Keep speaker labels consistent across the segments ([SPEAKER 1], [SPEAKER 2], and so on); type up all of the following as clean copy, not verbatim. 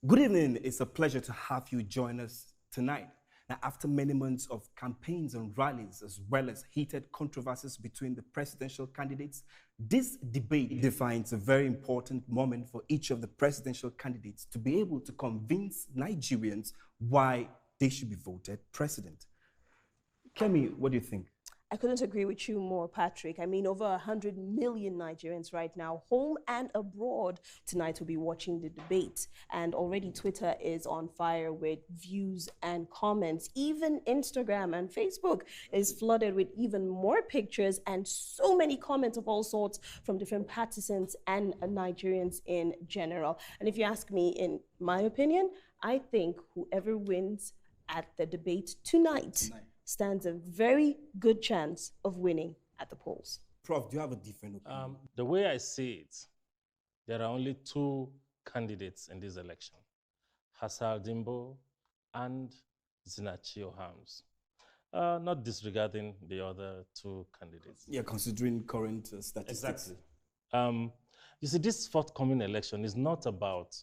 [SPEAKER 1] Good evening. It's a pleasure to have you join us tonight. Now, after many months of campaigns and rallies, as well as heated controversies between the presidential candidates, this debate defines a very important moment for each of the presidential candidates to be able to convince Nigerians why they should be voted president. Kemi, what do you think?
[SPEAKER 2] I couldn't agree with you more, Patrick. I mean, over 100 million Nigerians right now, home and abroad, tonight will be watching the debate. And already Twitter is on fire with views and comments. Even Instagram and Facebook is flooded with even more pictures and so many comments of all sorts from different partisans and Nigerians in general. And if you ask me, in my opinion, I think whoever wins at the debate tonight stands a very good chance of winning at the polls.
[SPEAKER 1] Prof, do you have a different opinion?
[SPEAKER 3] The way I see it, there are only two candidates in this election, Hassan Dimbo and Zinachi Ohams. Not disregarding the other two candidates.
[SPEAKER 1] Yeah, considering current statistics.
[SPEAKER 3] Exactly. You see, this forthcoming election is not about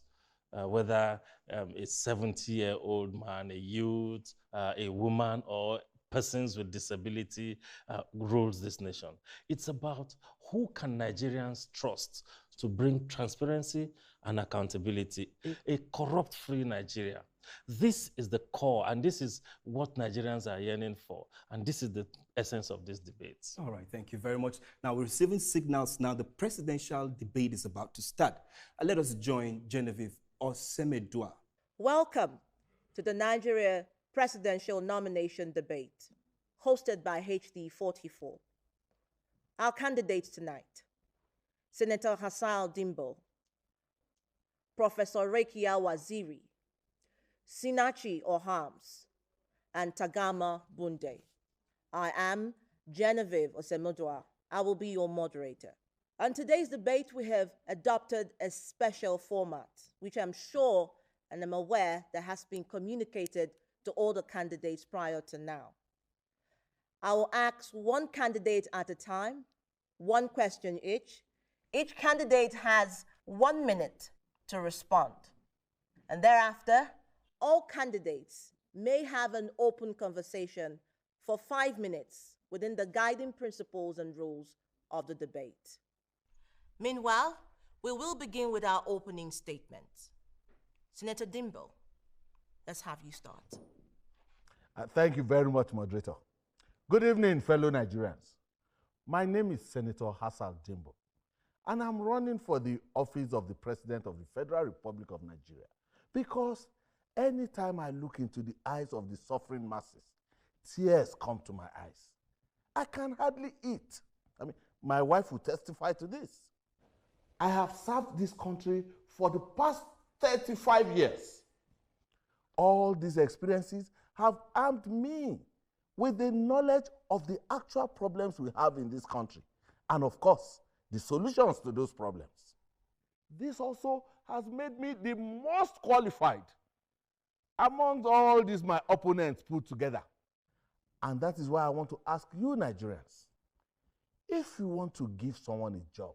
[SPEAKER 3] whether a 70-year-old man, a youth, a woman, or persons with disability rules this nation. It's about who can Nigerians trust to bring transparency and accountability, a corrupt-free Nigeria. This is the core, and this is what Nigerians are yearning for, and this is the essence of this debate.
[SPEAKER 1] All right, thank you very much. Now, we're receiving signals now. The presidential debate is about to start. Let us join Genevieve Osemedua.
[SPEAKER 4] Welcome to the Nigeria presidential nomination debate, hosted by HD44. Our candidates tonight: Senator Hassan Dimbo, Professor Rekia Waziri, Sinachi Ohams, and Tagama Bunde. I am Genevieve Osemedua. I will be your moderator. On today's debate, we have adopted a special format, which I'm sure and I'm aware that has been communicated to all the candidates prior to now. I will ask one candidate at a time, one question each. Each candidate has 1 minute to respond. And thereafter, all candidates may have an open conversation for 5 minutes within the guiding principles and rules of the debate. Meanwhile, we will begin with our opening statements. Senator Dimbo, let's have you start.
[SPEAKER 5] Thank you very much, moderator. Good evening, fellow Nigerians. My name is Senator Hassan Dimbo, and I'm running for the office of the President of the Federal Republic of Nigeria because anytime I look into the eyes of the suffering masses, tears come to my eyes. I can hardly eat. My wife will testify to this. I have served this country for the past 35 years. All these experiences have armed me with the knowledge of the actual problems we have in this country, and of course, the solutions to those problems. This also has made me the most qualified among all these my opponents put together. And that is why I want to ask you, Nigerians, if you want to give someone a job,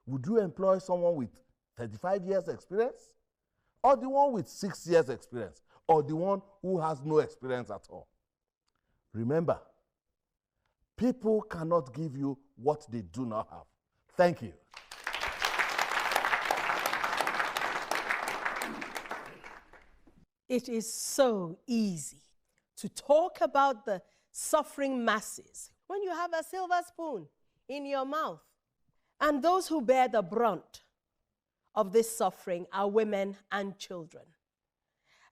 [SPEAKER 5] would you employ someone with 35 years experience, or the one with 6 years experience, or the one who has no experience at all? Remember, people cannot give you what they do not have. Thank you.
[SPEAKER 2] It is so easy to talk about the suffering masses when you have a silver spoon in your mouth. And those who bear the brunt of this suffering are women and children.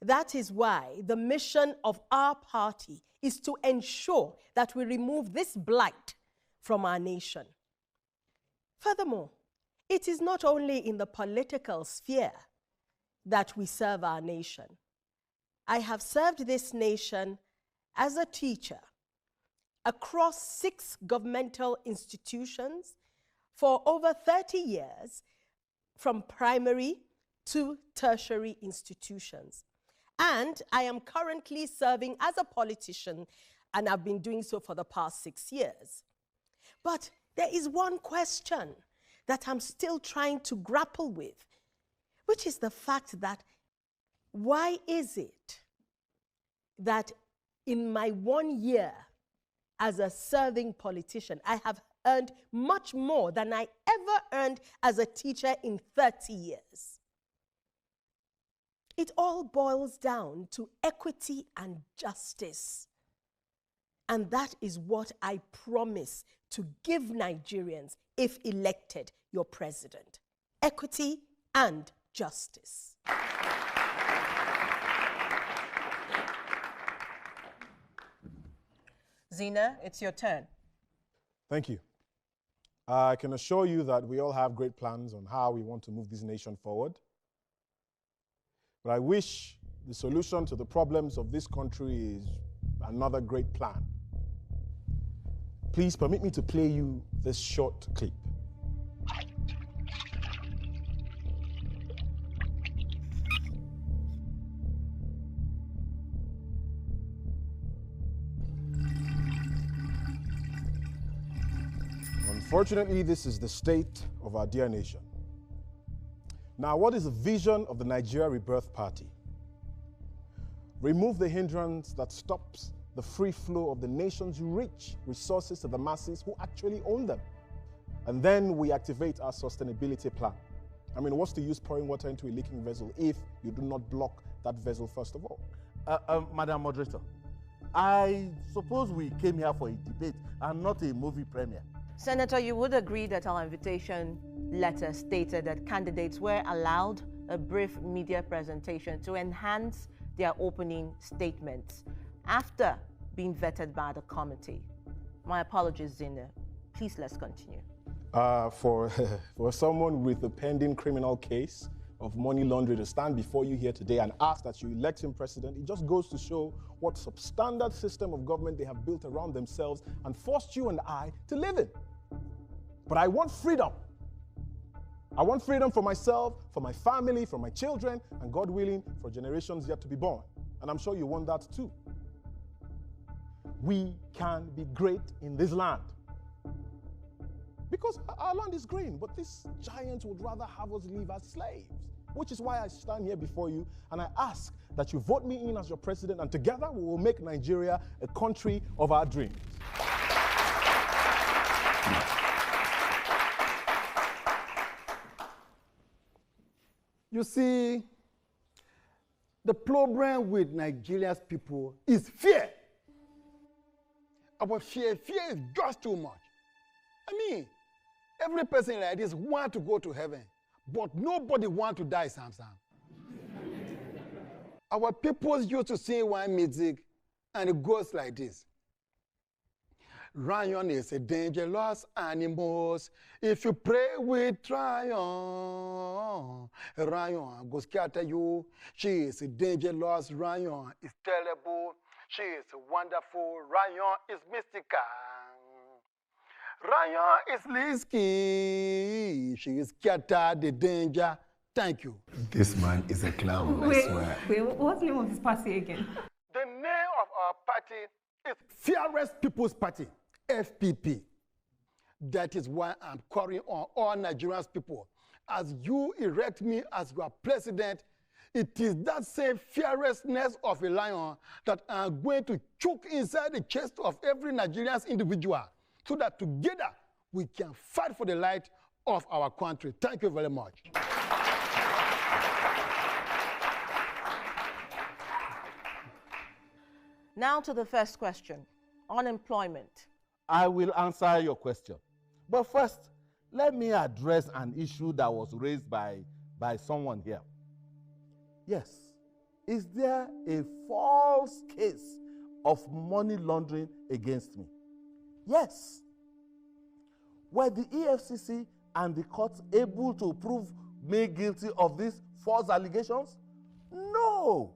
[SPEAKER 2] That is why the mission of our party is to ensure that we remove this blight from our nation. Furthermore, it is not only in the political sphere that we serve our nation. I have served this nation as a teacher across 6 governmental institutions for over 30 years, from primary to tertiary institutions. And I am currently serving as a politician, and I've been doing so for the past 6 years. But there is one question that I'm still trying to grapple with, which is the fact that why is it that in my 1 year as a serving politician, I have earned much more than I ever earned as a teacher in 30 years? It all boils down to equity and justice. And that is what I promise to give Nigerians if elected your president. Equity and justice.
[SPEAKER 4] Zina, it's your turn.
[SPEAKER 6] Thank you. I can assure you that we all have great plans on how we want to move this nation forward. But I wish the solution to the problems of this country is another great plan. Please permit me to play you this short clip. Unfortunately, this is the state of our dear nation. Now, what is the vision of the Nigeria Rebirth Party? Remove the hindrance that stops the free flow of the nation's rich resources to the masses who actually own them. And then we activate our sustainability plan. I mean, what's the use pouring water into a leaking vessel if you do not block that vessel first of all?
[SPEAKER 5] Madam Moderator, I suppose we came here for a debate and not a movie premiere.
[SPEAKER 4] Senator, you would agree that our invitation letter stated that candidates were allowed a brief media presentation to enhance their opening statements after being vetted by the committee. My apologies, Zina. Please, let's continue.
[SPEAKER 6] For someone with a pending criminal case of money laundering to stand before you here today and ask that you elect him president, it just goes to show what substandard system of government they have built around themselves and forced you and I to live in. But I want freedom. I want freedom for myself, for my family, for my children, and God willing, for generations yet to be born. And I'm sure you want that too. We can be great in this land. Because our land is green, but these giants would rather have us live as slaves. Which is why I stand here before you and I ask that you vote me in as your president, and together we will make Nigeria a country of our dreams.
[SPEAKER 7] You see, the problem with Nigeria's people is fear. Our fear is just too much. I mean, every person like this wants to go to heaven, but nobody wants to die, Sam. Our people used to sing one music, and it goes like this. Lion is a dangerous animal. If you pray with Lion go scatter you. She is a dangerous. Lion is terrible. She is wonderful. Lion is mystical. Lion is risky. She is scattered the danger. Thank you.
[SPEAKER 8] This man is a clown, I swear.
[SPEAKER 9] Wait, what's the name of this party again?
[SPEAKER 7] The name of our party is Fearless People's Party, FPP. That is why I'm calling on all Nigerian people. As you elect me as your president, it is that same fearlessness of a lion that I'm going to choke inside the chest of every Nigerian individual so that together we can fight for the light of our country. Thank you very much.
[SPEAKER 4] Now to the first question, unemployment.
[SPEAKER 5] I will answer your question. But first, let me address an issue that was raised by someone here. Yes, is there a false case of money laundering against me? Yes. Were the EFCC and the courts able to prove me guilty of these false allegations? No.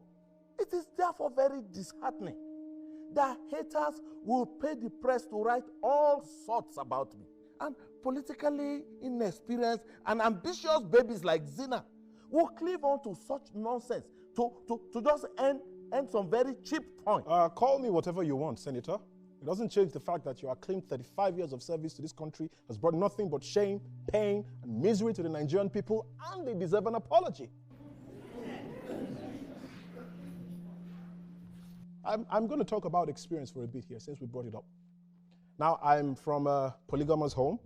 [SPEAKER 5] It is therefore very disheartening that haters will pay the press to write all sorts about me. And politically inexperienced and ambitious babies like Zina will cleave on to such nonsense to just end some very cheap point.
[SPEAKER 6] Call me whatever you want, Senator. It doesn't change the fact that your acclaimed 35 years of service to this country has brought nothing but shame, pain, and misery to the Nigerian people, and they deserve an apology. I'm going to talk about experience for a bit here since we brought it up. Now, I'm from a polygamous home.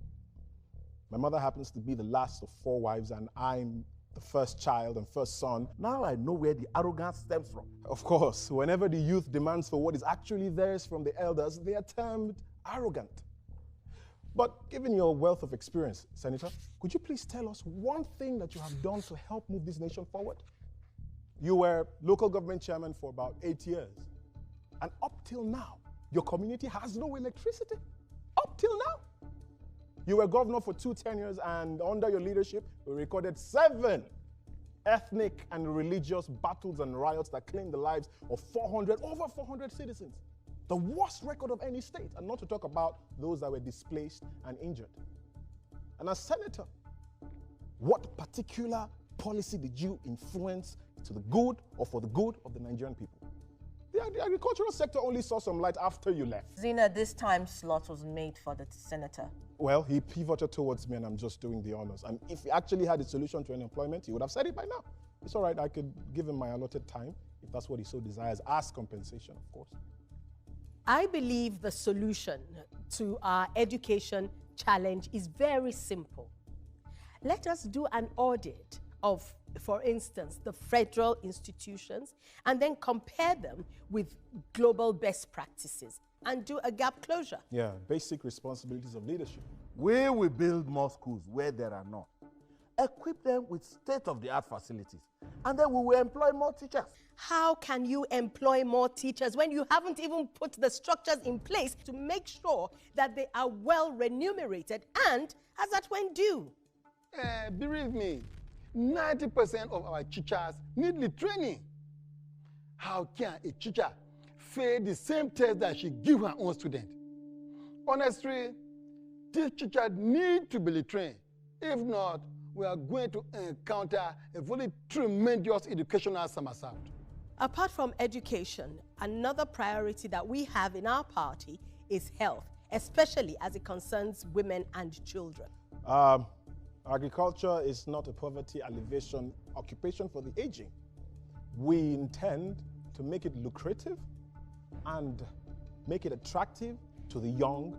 [SPEAKER 6] My mother happens to be the last of 4 wives, and I'm the first child and first son.
[SPEAKER 5] Now I know where the arrogance stems from.
[SPEAKER 6] Of course, whenever the youth demands for what is actually theirs from the elders, they are termed arrogant. But given your wealth of experience, Senator, could you please tell us one thing that you have done to help move this nation forward? You were local government chairman for about 8 years. And up till now, your community has no electricity. Up till now. You were governor for 2 tenures, and under your leadership, we recorded 7 ethnic and religious battles and riots that claimed the lives of over 400 citizens. The worst record of any state, and not to talk about those that were displaced and injured. And as senator, what particular policy did you influence to the good or for the good of the Nigerian people? The agricultural sector only saw some light after you left.
[SPEAKER 4] Zina, this time slot was made for the senator.
[SPEAKER 6] Well, he pivoted towards me and I'm just doing the honors. And if he actually had a solution to unemployment, he would have said it by now. It's all right, I could give him my allotted time, if that's what he so desires, as compensation, of course.
[SPEAKER 2] I believe the solution to our education challenge is very simple. Let us do an audit of, for instance, the federal institutions and then compare them with global best practices and do a gap closure.
[SPEAKER 6] Yeah, basic responsibilities of leadership.
[SPEAKER 5] We will build more schools where there are none. Equip them with state-of-the-art facilities, and then we will employ more teachers.
[SPEAKER 2] How can you employ more teachers when you haven't even put the structures in place to make sure that they are well remunerated and as at when due?
[SPEAKER 7] Believe me, 90% of our teachers need the training. How can a teacher fail the same test that she gives her own student? Honestly, these teachers need to be trained. If not, we are going to encounter a very tremendous educational somersault.
[SPEAKER 2] Apart from education, another priority that we have in our party is health, especially as it concerns women and children.
[SPEAKER 6] Agriculture is not a poverty alleviation occupation for the aging. We intend to make it lucrative and make it attractive to the young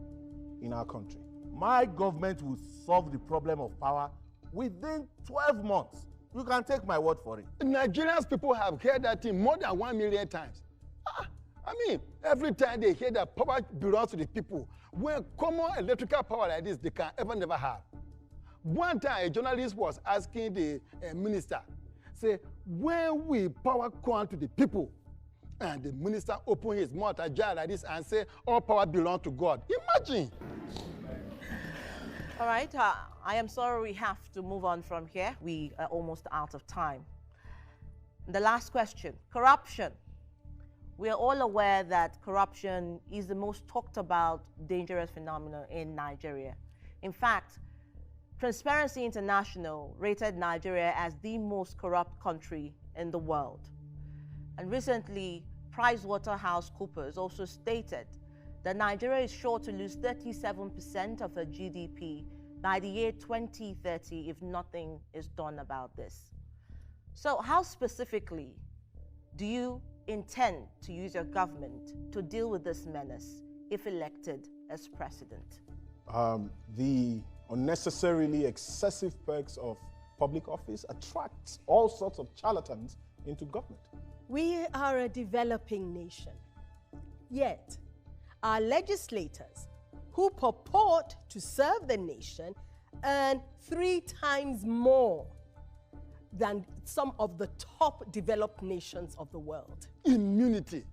[SPEAKER 6] in our country.
[SPEAKER 5] My government will solve the problem of power within 12 months. You can take my word for it.
[SPEAKER 7] Nigerians people have heard that thing more than 1 million times. I mean, every time they hear that power belongs to the people, when common electrical power like this, they can never have. One time, a journalist was asking the minister, say, when will power come to the people? And the minister opened his mouth ajar like this and say, all power belongs to God. Imagine.
[SPEAKER 4] All right, I am sorry we have to move on from here. We are almost out of time. The last question, corruption. We are all aware that corruption is the most talked about dangerous phenomenon in Nigeria. In fact, Transparency International rated Nigeria as the most corrupt country in the world. And recently, PricewaterhouseCoopers also stated that Nigeria is sure to lose 37% of her GDP by the year 2030 if nothing is done about this. So how specifically do you intend to use your government to deal with this menace if elected as president?
[SPEAKER 6] The unnecessarily excessive perks of public office attracts all sorts of charlatans into government.
[SPEAKER 2] We are a developing nation, yet our legislators who purport to serve the nation earn 3 times more than some of the top developed nations of the world.
[SPEAKER 7] Immunity.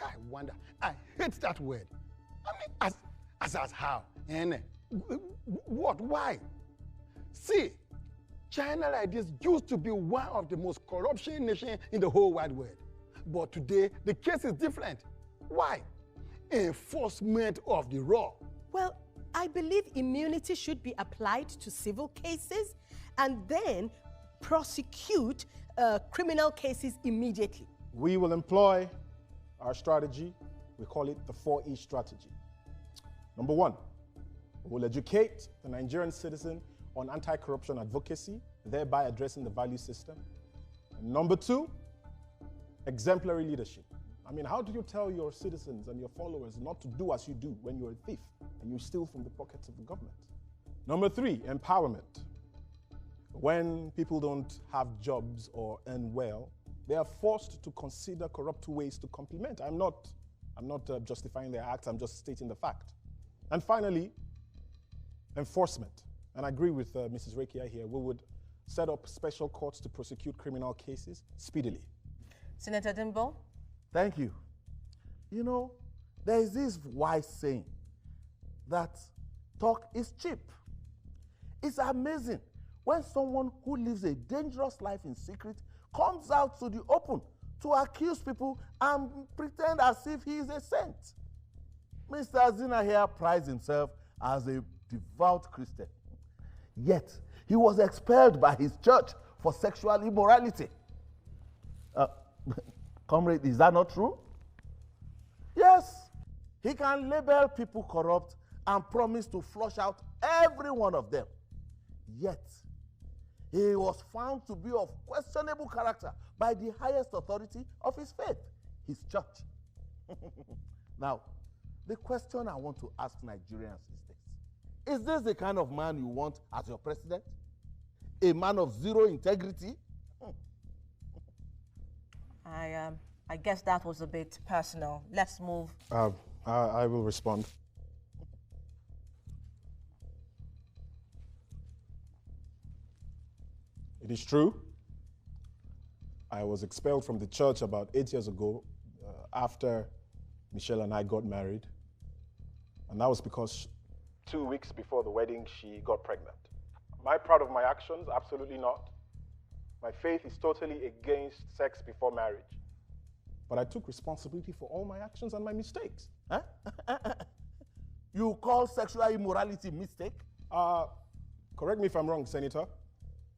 [SPEAKER 7] I wonder. I hate that word. I mean, as how? And what? Why? See, China like this used to be one of the most corruption nations in the whole wide world. But today, the case is different. Why? Enforcement of the law.
[SPEAKER 2] Well, I believe immunity should be applied to civil cases and then prosecute criminal cases immediately.
[SPEAKER 6] We will employ our strategy. We call it the 4E strategy. Number 1, we will educate the Nigerian citizen on anti-corruption advocacy, thereby addressing the value system. And number 2, exemplary leadership. I mean, how do you tell your citizens and your followers not to do as you do when you're a thief and you steal from the pockets of the government? Number 3, empowerment. When people don't have jobs or earn well, they are forced to consider corrupt ways to complement. I'm not justifying their acts, I'm just stating the fact. And finally, enforcement. And I agree with Mrs. Rekia here. We would set up special courts to prosecute criminal cases speedily.
[SPEAKER 4] Senator Dimbo?
[SPEAKER 5] Thank you. You know, there is this wise saying that talk is cheap. It's amazing when someone who lives a dangerous life in secret comes out to the open to accuse people and pretend as if he is a saint. Mr. Zina here prides himself as a devout Christian. Yet, he was expelled by his church for sexual immorality. Comrade, is that not true? Yes, he can label people corrupt and promise to flush out every one of them. Yet, he was found to be of questionable character by the highest authority of his faith, his church. Now, the question I want to ask Nigerians is this. Is this the kind of man you want as your president? A man of zero integrity?
[SPEAKER 4] I guess that was a bit personal. Let's move.
[SPEAKER 6] I will respond. It is true. I was expelled from the church about 8 years ago after Michelle and I got married. And that was because 2 weeks before the wedding, she got pregnant. Am I proud of my actions? Absolutely not. My faith is totally against sex before marriage. But I took responsibility for all my actions and my mistakes.
[SPEAKER 5] Huh? You call sexual immorality mistake?
[SPEAKER 6] Correct me if I'm wrong, Senator.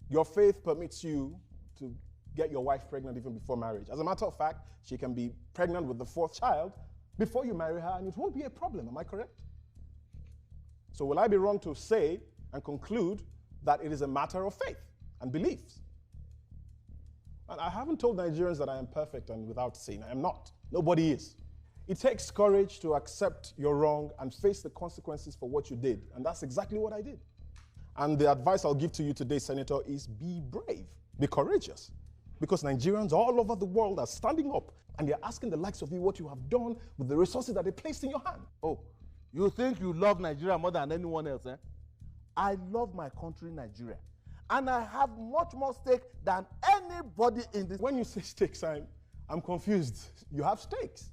[SPEAKER 6] Your faith permits you to get your wife pregnant even before marriage. As a matter of fact, she can be pregnant with the 4th child before you marry her, and it won't be a problem. Am I correct? So will I be wrong to say and conclude that it is a matter of faith and beliefs? And I haven't told Nigerians that I am perfect and without sin. I am not. Nobody is. It takes courage to accept your wrong and face the consequences for what you did. And that's exactly what I did. And the advice I'll give to you today, Senator, is be brave, be courageous. Because Nigerians all over the world are standing up and they're asking the likes of you what you have done with the resources that they placed in your hand.
[SPEAKER 5] Oh, you think you love Nigeria more than anyone else, eh? I love my country, Nigeria. And I have much more stake than anybody in this.
[SPEAKER 6] When you say stakes, I'm confused. You have stakes.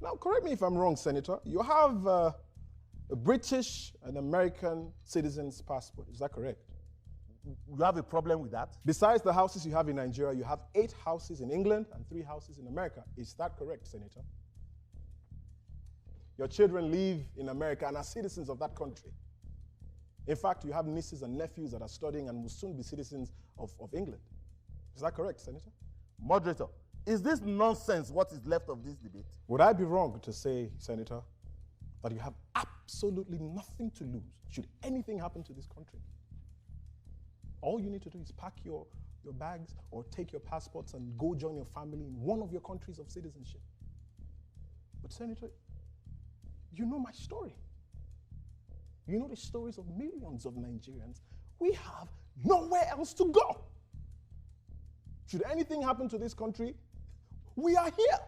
[SPEAKER 6] Now, correct me if I'm wrong, Senator. You have a British and American citizen's passport. Is that correct?
[SPEAKER 5] You have a problem with that?
[SPEAKER 6] Besides the houses you have in Nigeria, you have 8 houses in England and 3 houses in America. Is that correct, Senator? Your children live in America and are citizens of that country. In fact, you have nieces and nephews that are studying and will soon be citizens of England. Is that correct, Senator?
[SPEAKER 5] Moderator, is this nonsense what is left of this debate?
[SPEAKER 6] Would I be wrong to say, Senator, that you have absolutely nothing to lose should anything happen to this country? All you need to do is pack your bags or take your passports and go join your family in one of your countries of citizenship. But Senator, you know my story. You know the stories of millions of Nigerians. We have nowhere else to go. Should anything happen to this country, we are here.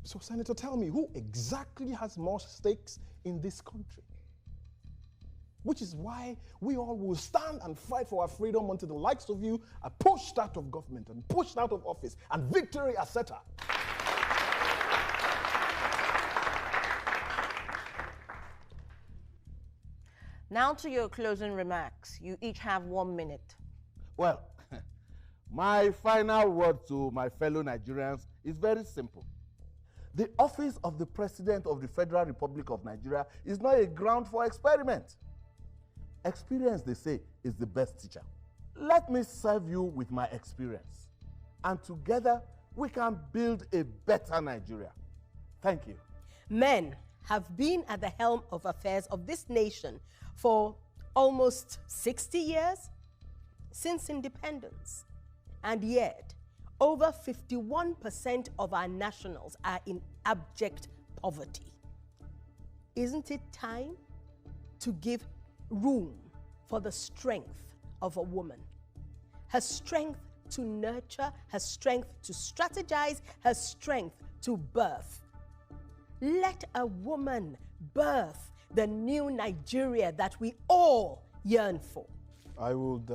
[SPEAKER 6] So, Senator, tell me, who exactly has more stakes in this country? Which is why we all will stand and fight for our freedom until the likes of you are pushed out of government and pushed out of office and victory, etc.
[SPEAKER 4] Now to your closing remarks. You each have 1 minute.
[SPEAKER 5] Well, my final word to my fellow Nigerians is very simple. The office of the President of the Federal Republic of Nigeria is not a ground for experiment. Experience, they say, is the best teacher. Let me serve you with my experience, and together we can build a better Nigeria. Thank you.
[SPEAKER 2] Men have been at the helm of affairs of this nation for almost 60 years since independence. And yet, over 51% of our nationals are in abject poverty. Isn't it time to give room for the strength of a woman? Her strength to nurture, her strength to strategize, her strength to birth. Let a woman birth the new Nigeria that we all yearn for.
[SPEAKER 6] I would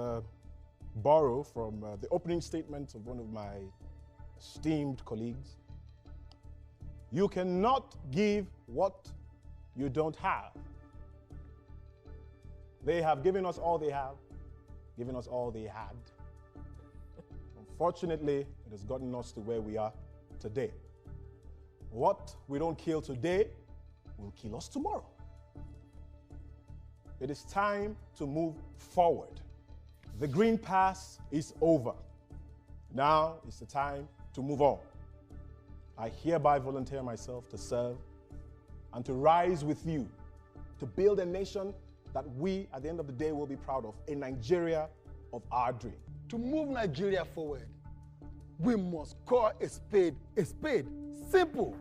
[SPEAKER 6] borrow from the opening statement of one of my esteemed colleagues. You cannot give what you don't have. They have given us all they have, given us all they had. Unfortunately, it has gotten us to where we are today. What we don't kill today will kill us tomorrow. It is time to move forward. The green pass is over. Now is the time to move on. I hereby volunteer myself to serve and to rise with you to build a nation that we, at the end of the day, will be proud of, a Nigeria of our dream.
[SPEAKER 7] To move Nigeria forward, we must call a spade a spade. Simple.